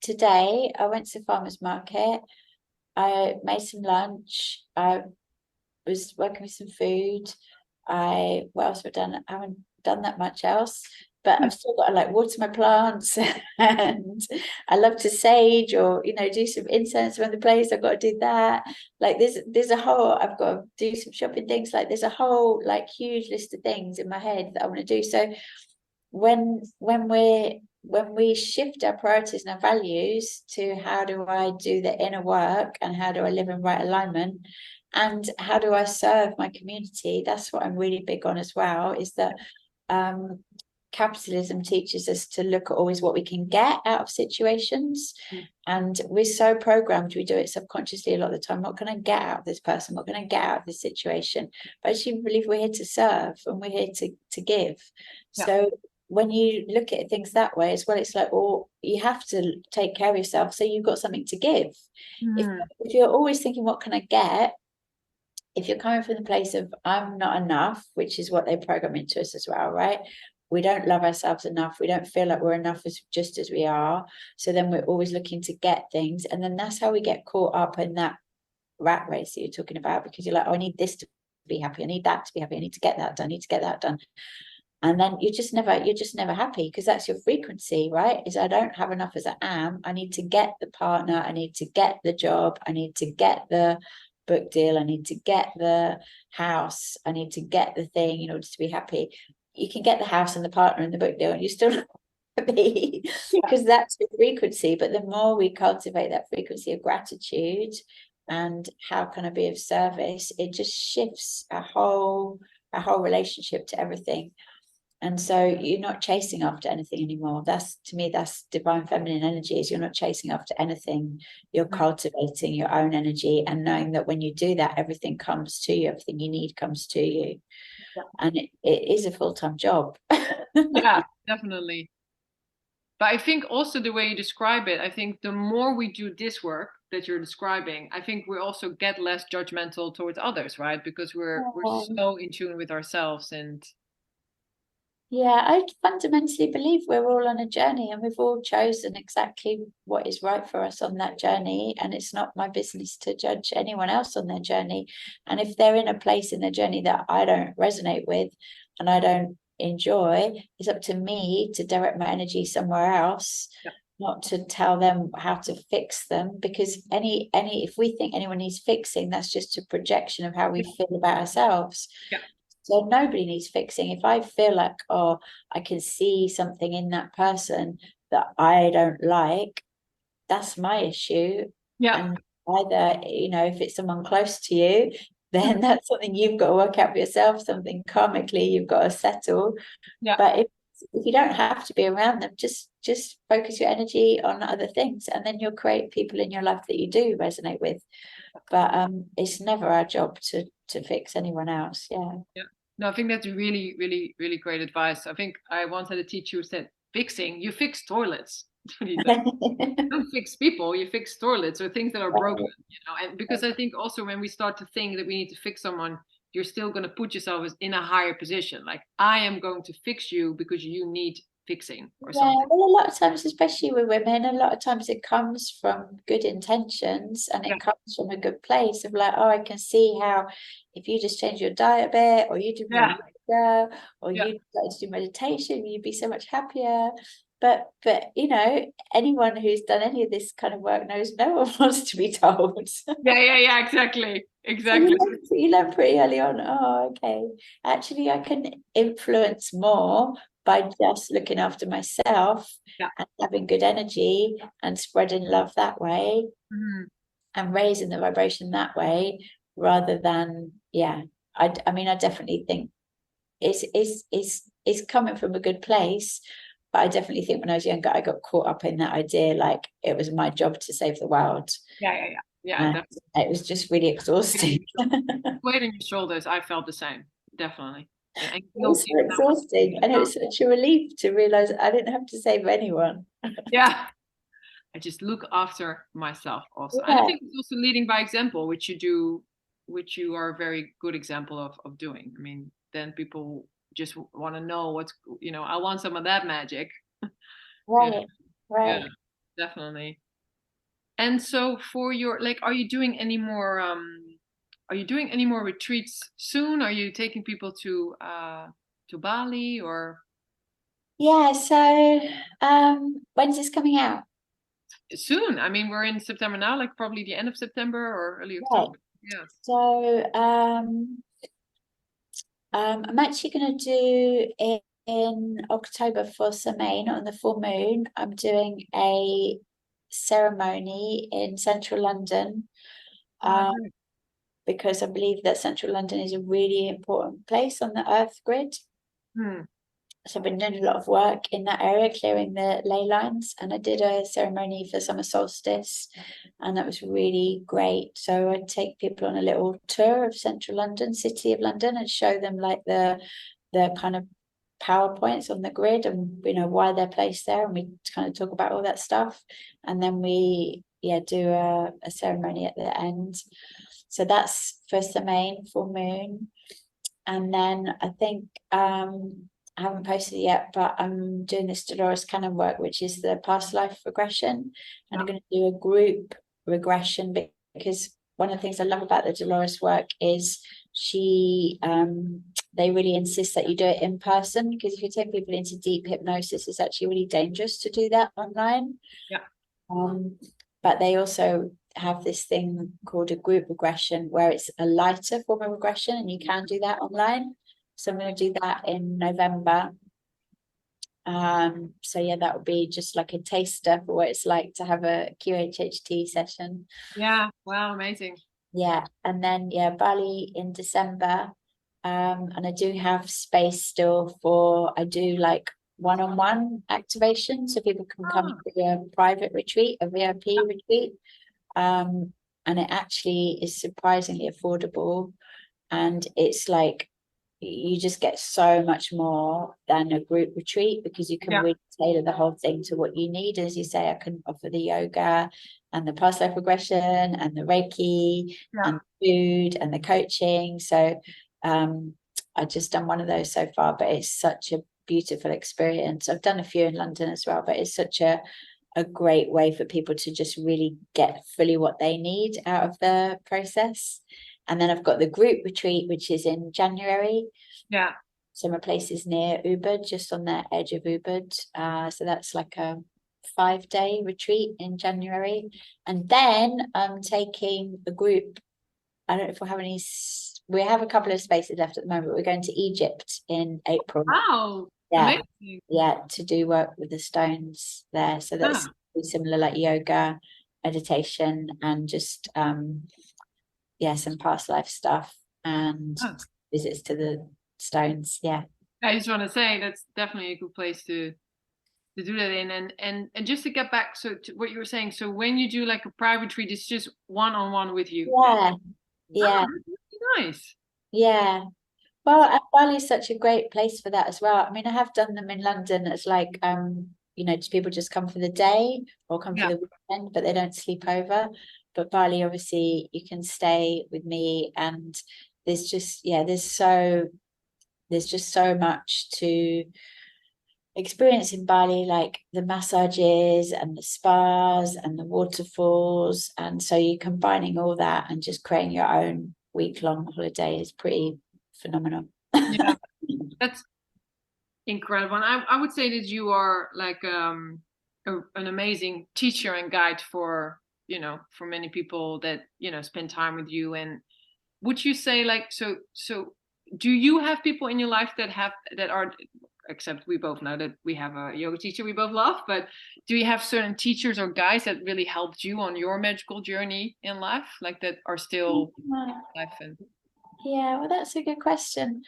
today I went to the farmer's market, I made some lunch, I was working with some food. What else have I done? I haven't done that much else, but I've still got to like water my plants and I love to sage or do some incense around the place. I've got to do that. Like there's a whole, I've got to do some shopping things. Like there's a whole like huge list of things in my head that I want to do. So when we shift our priorities and our values to how do I do the inner work and how do I live in right alignment and how do I serve my community, that's what I'm really big on as well, is that capitalism teaches us to look at always what we can get out of situations. And we're so programmed, we do it subconsciously a lot of the time. What can I get out of this person? What can I get out of this situation? But I actually believe we're here to serve and we're here to give. yeah, So when you look at things that way as well, it's like, well, you have to take care of yourself so you've got something to give. If you're always thinking, what can I get? If you're coming from the place of I'm not enough, which is what they program into us as well, right? We don't love ourselves enough. We don't feel like we're enough just as we are. So then we're always looking to get things. And then that's how we get caught up in that rat race that you're talking about, because you're like, oh, I need this to be happy. I need that to be happy. I need to get that done. I need to get that done. And then you're just never happy, because that's your frequency, right? Is I don't have enough as I am. I need to get the partner. I need to get the job. I need to get the book deal. I need to get the house. I need to get the thing in order to be happy. You can get the house and the partner and the book deal and you're still not happy because that's your frequency. But the more we cultivate that frequency of gratitude and how can I be of service, it just shifts our whole relationship to everything. And so you're not chasing after anything anymore. That's, to me, that's divine feminine energy. Is you're not chasing after anything. You're cultivating your own energy and knowing that when you do that, everything comes to you. Everything you need comes to you. yeah, And it is a full-time job. yeah, definitely. But I think also the way you describe it, I think the more we do this work that you're describing, I think we also get less judgmental towards others, right? Because we're so in tune with ourselves. And Yeah, I fundamentally believe we're all on a journey and we've all chosen exactly what is right for us on that journey. And it's not my business to judge anyone else on their journey. And if they're in a place in their journey that I don't resonate with and I don't enjoy, it's up to me to direct my energy somewhere else, not to tell them how to fix them, because any if we think anyone needs fixing, that's just a projection of how we feel about ourselves. So nobody needs fixing. If I feel like, oh, I can see something in that person that I don't like, that's my issue. And either, you know, if it's someone close to you, then that's something you've got to work out for yourself, something karmically you've got to settle. But if you don't have to be around them, just focus your energy on other things, and then you'll create people in your life that you do resonate with. But it's never our job to fix anyone else. No, I think that's really, really, really great advice. I think I once had a teacher who said, fixing, you fix toilets. You don't fix people, you fix toilets or things that are broken, you know. And because I think also when we start to think that we need to fix someone, you're still going to put yourself in a higher position. Like, I am going to fix you because you need fixing or something. Well, a lot of times, especially with women, a lot of times it comes from good intentions, and it comes from a good place of like, oh, I can see how if you just change your diet a bit, or you do more yoga, or you like to do meditation, you'd be so much happier. But you know, anyone who's done any of this kind of work knows no one wants to be told. Exactly. So you learn pretty early on, oh, okay, actually I can influence more by just looking after myself and having good energy and spreading love that way, and raising the vibration that way, rather than I mean, I definitely think it's coming from a good place. But I definitely think when I was younger, I got caught up in that idea, like it was my job to save the world. It was just really exhausting. Weight on your shoulders, I felt the same, definitely. It was so exhausting, and it was such a relief to realize I didn't have to save anyone. I just look after myself also. And I think it's also leading by example, which you do, which you are a very good example of doing. I mean, then people just want to know what's, you know, I want some of that magic. Right. Yeah, definitely. And so for your, like, are you doing any more retreats soon? Are you taking people to Bali or? So when's this coming out? Soon. I mean, we're in September now, like probably the end of September or early October. So I'm actually going to do it in October for Semaine on the full moon. I'm doing a ceremony in central London, because I believe that central London is a really important place on the Earth grid. So I've been doing a lot of work in that area, clearing the ley lines, and I did a ceremony for summer solstice, and that was really great. So I take people on a little tour of central London, City of London, and show them like the kind of power points on the grid, and you know why they're placed there, and we kind of talk about all that stuff, and then we do a ceremony at the end. So that's for Semaine, full moon. And then I think I haven't posted it yet, but I'm doing this Dolores Cannon work, which is the past life regression. And I'm going to do a group regression, because one of the things I love about the Dolores work is they really insist that you do it in person, because if you take people into deep hypnosis, it's actually really dangerous to do that online. But they also have this thing called a group regression, where it's a lighter form of regression, and you can do that online. So I'm going to do that in November. So that would be just like a taster for what it's like to have a QHHT session. Yeah, wow, amazing. And then Bali in December. And I do have space still I do like one-on-one activation, so people can come to a private retreat, a VIP retreat. And it actually is surprisingly affordable, and it's like you just get so much more than a group retreat, because you can really tailor the whole thing to what you need. As you say, I can offer the yoga and the past life regression and the Reiki and the food and the coaching. So I've just done one of those so far, but it's such a beautiful experience. I've done a few in London as well, but it's such a great way for people to just really get fully what they need out of the process. And then I've got the group retreat, which is in January. summer places near Ubud, just on the edge of Ubud. So that's like a 5-day retreat in January. And then I'm taking a group. I don't know if we have any. We have a couple of spaces left at the moment. We're going to Egypt in April. Wow. Yeah. Amazing. Yeah, to do work with the stones there. So that's similar, like yoga, meditation, and just some past life stuff and visits to the stones. Yeah. I just want to say that's definitely a good place to do that in. And just to get back to what you were saying, so when you do like a private retreat, it's just one-on-one with you. Yeah. Yeah. That's really nice. Yeah. Well, Bali is such a great place for that as well. I mean, I have done them in London as like just people just come for the day or come for the weekend, but they don't sleep over. But Bali, obviously, you can stay with me, and there's just there's just so much to experience in Bali, like the massages and the spas and the waterfalls. And so you're combining all that and just creating your own week-long holiday is pretty phenomenal. Yeah, that's incredible. And I would say that you are like an amazing teacher and guide for for many people that spend time with you. And would you say like so do you have people in your life that are, except we both know that we have a yoga teacher we both love, but do you have certain teachers or guys that really helped you on your magical journey in life, like that are still life? And yeah, well, that's a good question.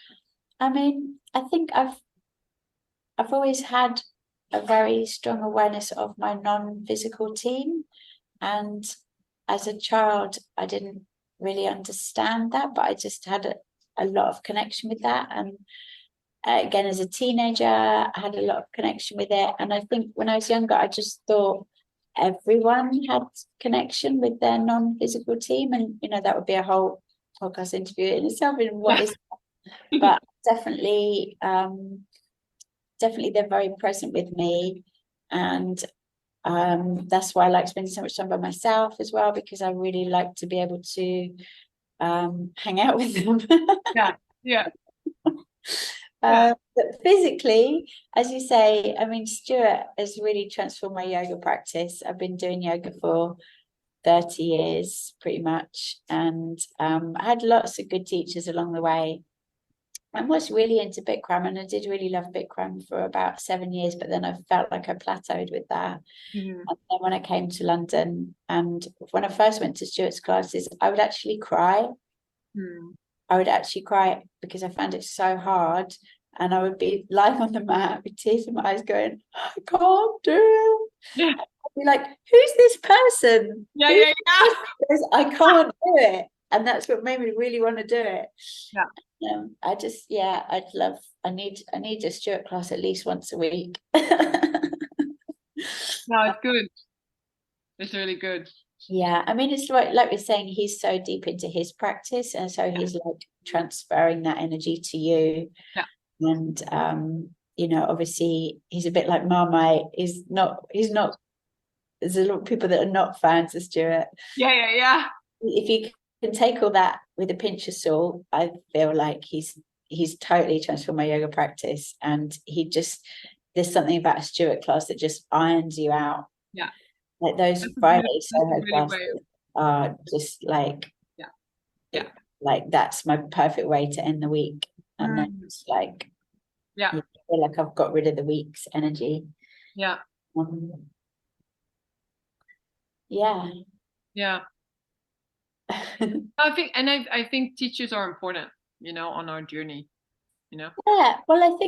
I mean, I think I've always had a very strong awareness of my non-physical team, and as a child I didn't really understand that, but I just had a lot of connection with that. And again, as a teenager, I had a lot of connection with it. And I think when I was younger, I just thought everyone had connection with their non-physical team, and that would be a whole podcast interview in itself in what is that. But definitely they're very present with me, and that's why I like spending so much time by myself as well, because I really like to be able to hang out with them. But physically, as you say, I mean, Stuart has really transformed my yoga practice. I've been doing yoga for 30 years pretty much, and I had lots of good teachers along the way. I was really into Bikram, and I did really love Bikram for about 7 years, but then I felt like I plateaued with that. And then when I came to London, and when I first went to Stuart's classes, I would actually cry. I would actually cry because I found it so hard, and I would be lying on the mat with tears in my eyes going, I can't do it. I'd be like, who's this person? I can't do it. And that's what made me really want to do it. I need a Stuart class at least once a week. No, it's good. It's really good. Yeah, I mean, it's like we're saying, he's so deep into his practice, and so he's like transferring that energy to you. And obviously he's a bit like Marmite. He's not there's a lot of people that are not fans of Stuart. If you can take all that with a pinch of salt, I feel like he's totally transformed my yoga practice. And there's something about a Stuart class that just irons you out. Like those Friday Soho classes are just like like that's my perfect way to end the week. And then it's like I feel like I've got rid of the week's energy. I think teachers are important, on our journey, Yeah, well,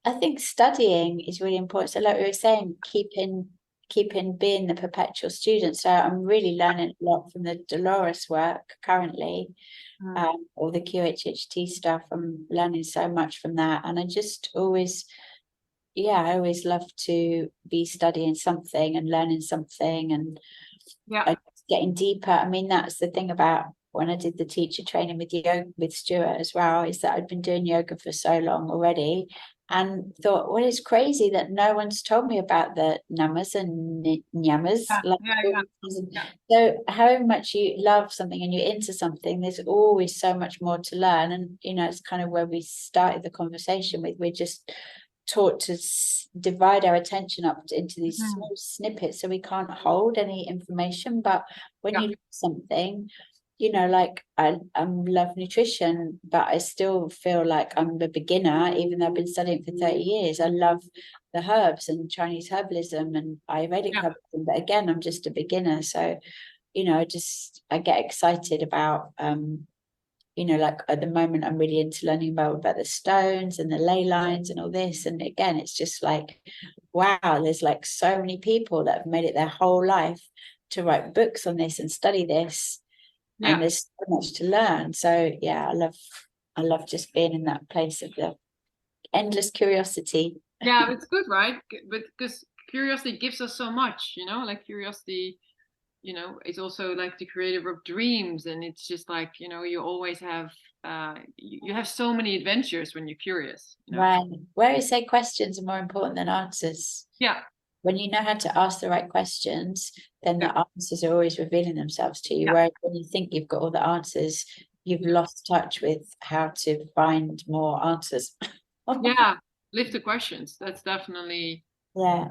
I think studying is really important. So like we were saying, keeping being the perpetual student. So I'm really learning a lot from the Dolores work currently, all the QHHT stuff. I'm learning so much from that, and I just always love to be studying something and learning something, and getting deeper. I mean, that's the thing about when I did the teacher training with yoga with Stuart as well, is that I'd been doing yoga for so long already, and thought, well, it's crazy that no one's told me about the namas and nyamas. So however much you love something and you're into something, there's always so much more to learn. And it's kind of where we started the conversation with, we're just taught to divide our attention up into these small snippets, so we can't hold any information. But when you love something, like I love nutrition, but I still feel like I'm a beginner, even though I've been studying for 30 years. I love the herbs and Chinese herbalism and Ayurvedic herbalism, but again, I'm just a beginner. So, I get excited about, like at the moment, I'm really into learning about the stones and the ley lines and all this. And again, it's just like, wow, there's like so many people that have made it their whole life to write books on this and study this. And there's so much to learn. So yeah, I love just being in that place of the endless curiosity. Yeah, it's good, right? But because curiosity gives us so much, like curiosity, it's also like the creator of dreams. And it's just like, you always have you have so many adventures when you're curious. Right. Where you say questions are more important than answers. Yeah. When you know how to ask the right questions, then the answers are always revealing themselves to you. Whereas when you think you've got all the answers, you've lost touch with how to find more answers. Lift the questions. That's definitely. Yeah.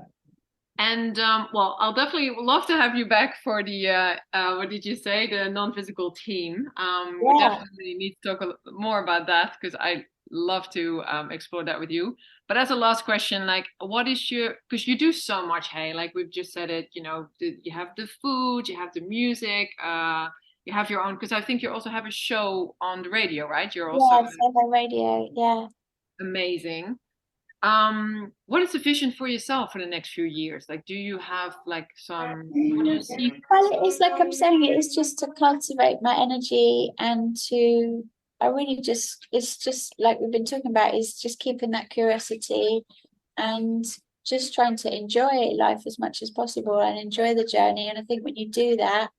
And well, I'll definitely love to have you back for the what did you say, the non-physical team. We definitely need to talk a little more about that, because I love to explore that with you. But as a last question, like, what is because you do so much, hey, like we've just said it, you have the food, you have the music, you have your own, because I think you also have a show on the radio, right? You're also on the radio. Amazing. What is the vision for yourself for the next few years? Like, do you have like some, what do you see? Well, it's like I'm saying, it is just to cultivate my energy and it's just like we've been talking about, is just keeping that curiosity and just trying to enjoy life as much as possible and enjoy the journey. And I think when you do that,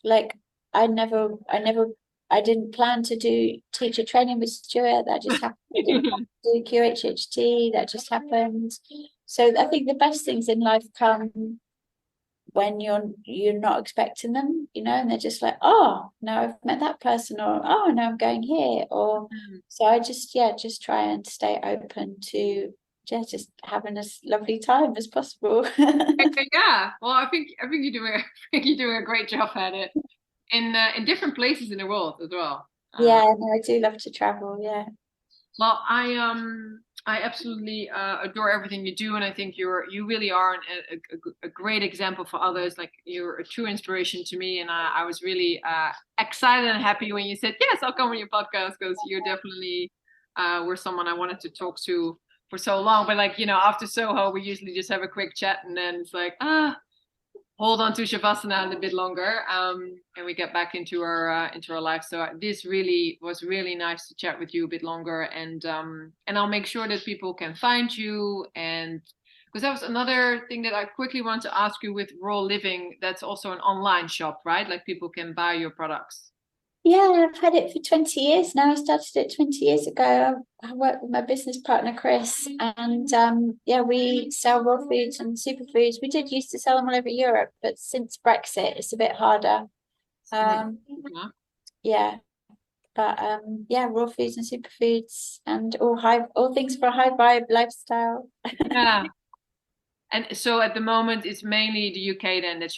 like I didn't plan to do teacher training with Stuart. That just happened. I didn't plan to do QHHT. That just happened. So I think the best things in life come when you're not expecting them, and they're just like, oh, now I've met that person, or oh, now I'm going here, or so I just try and stay open to just having as lovely time as possible. Yeah, well, I think you're doing a great job at it in different places in the world as well. Yeah, no, I do love to travel. Yeah. Well, I absolutely adore everything you do, and I think you really are a great example for others. Like, you're a true inspiration to me, and I was really excited and happy when you said yes, I'll come on your podcast, because you definitely were someone I wanted to talk to for so long. But like, after Soho, we usually just have a quick chat, and then it's like hold on to Shavasana a bit longer, and we get back into our life. So this really was really nice to chat with you a bit longer, and I'll make sure that people can find you, and because that was another thing that I quickly want to ask you with Raw Living. That's also an online shop, right? Like, people can buy your products. Yeah, I've had it for 20 years now. I started it 20 years ago. I work with my business partner, Chris, and we sell raw foods and superfoods. We did used to sell them all over Europe, but since Brexit, it's a bit harder. Raw foods and superfoods and all things for a high vibe lifestyle. Yeah. And so at the moment, it's mainly the UK then that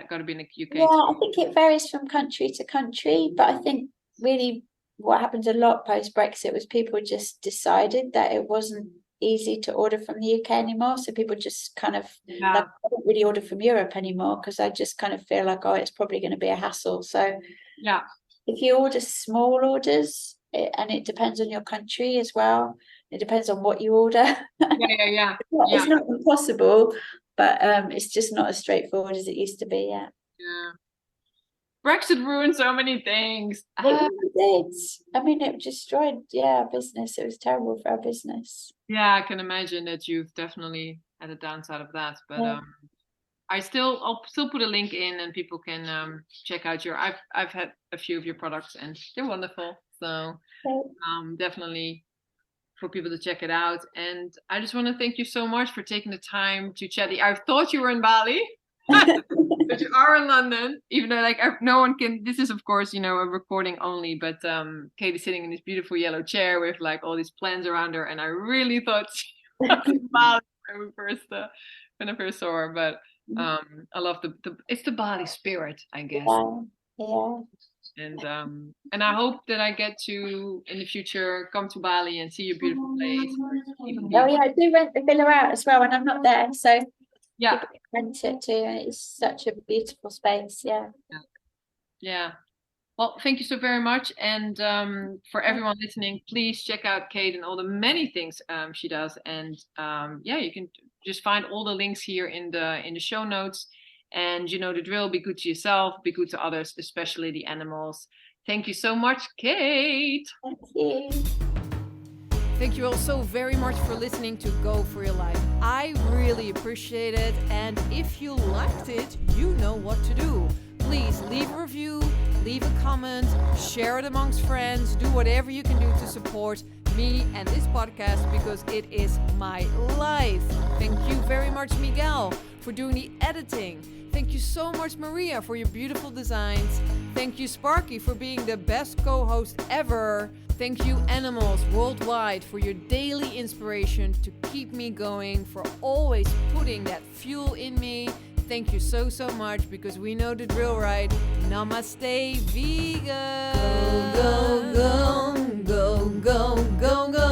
got to be in the UK. Yeah, I think it varies from country to country, but I think really what happened a lot post Brexit was people just decided that it wasn't easy to order from the UK anymore. So people just kind of like, I don't really order from Europe anymore, because I just kind of feel like, oh, it's probably going to be a hassle. So if you order small orders, and it depends on your country as well. It depends on what you order. It's not impossible, but it's just not as straightforward as it used to be. Yeah. Brexit ruined so many things. It really did. I mean, it destroyed our business. It was terrible for our business. Yeah, I can imagine that you've definitely had a downside of that. But I'll still put a link in, and people can check out I've had a few of your products, and they're wonderful. So definitely for people to check it out. And I just want to thank you so much for taking the time to chat. I thought you were in Bali, but you are in London, even though like no one can. This is of course, you know, a recording only, but Kate is sitting in this beautiful yellow chair with like all these plants around her, and I really thought she was in Bali when I first saw her. But I love it's the Bali spirit, I guess. Yeah. And I hope that I get to in the future come to Bali and see your beautiful place. Oh yeah, I do rent the villa out as well when I'm not there, so yeah, rent it too. It's such a beautiful space. Yeah. Well, thank you so very much. And for everyone listening, please check out Kate and all the many things she does. And yeah, you can just find all the links here in the show notes. And you know the drill, be good to yourself, be good to others, especially the animals. Thank you so much, Kate. Thank you. Thank you all so very much for listening to Go For Your Life. I really appreciate it. And if you liked it, you know what to do. Please leave a review, leave a comment, share it amongst friends, do whatever you can do to support me and this podcast, because it is my life. Thank you very much, Miguel, for doing the editing. Thank you so much, Maria, for your beautiful designs. Thank you, Sparky, for being the best co-host ever. Thank you, animals worldwide, for your daily inspiration to keep me going, for always putting that fuel in me. Thank you so, so much, because we know the drill, right? Namaste, vegan. Go, go, go, go, go, go, go.